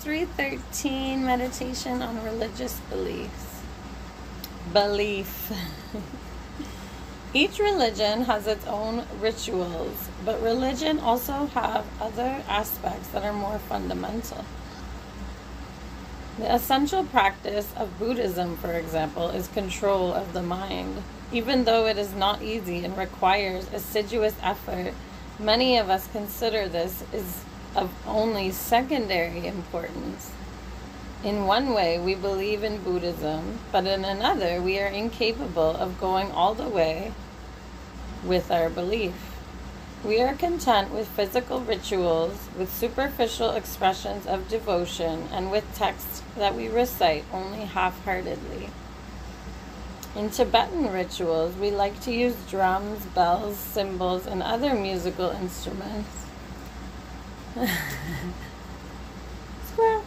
313, meditation on religious beliefs. Belief. Each religion has its own rituals, but religion also have other aspects that are more fundamental. The essential practice of Buddhism, for example, is control of the mind. Even though it is not easy and requires assiduous effort, many of us consider this is of only secondary importance. In one way, we believe in Buddhism, but in another, we are incapable of going all the way with our belief. We are content with physical rituals, with superficial expressions of devotion, and with texts that we recite only half-heartedly. In Tibetan rituals, we like to use drums, bells, cymbals, and other musical instruments. Squirrel.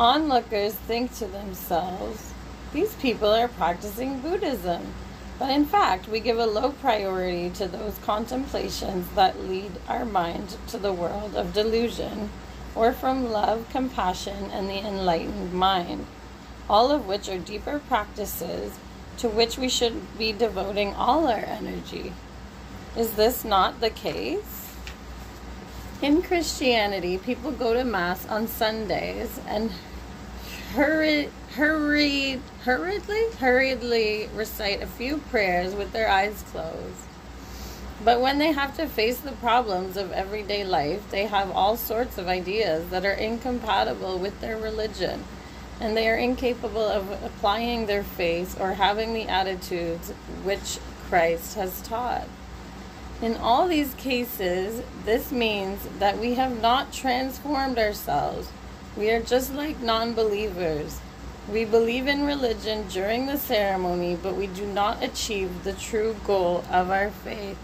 Onlookers think to themselves, these people are practicing Buddhism. But in fact, we give a low priority to those contemplations that lead our mind to the world of delusion, or from love, compassion, and the enlightened mind, all of which are deeper practices to which we should be devoting all our energy. Is this not the case? In Christianity, people go to Mass on Sundays and hurriedly recite a few prayers with their eyes closed. But when they have to face the problems of everyday life, they have all sorts of ideas that are incompatible with their religion, and they are incapable of applying their faith or having the attitudes which Christ has taught. In all these cases, this means that we have not transformed ourselves. We are just like non-believers. We believe in religion during the ceremony, but we do not achieve the true goal of our faith.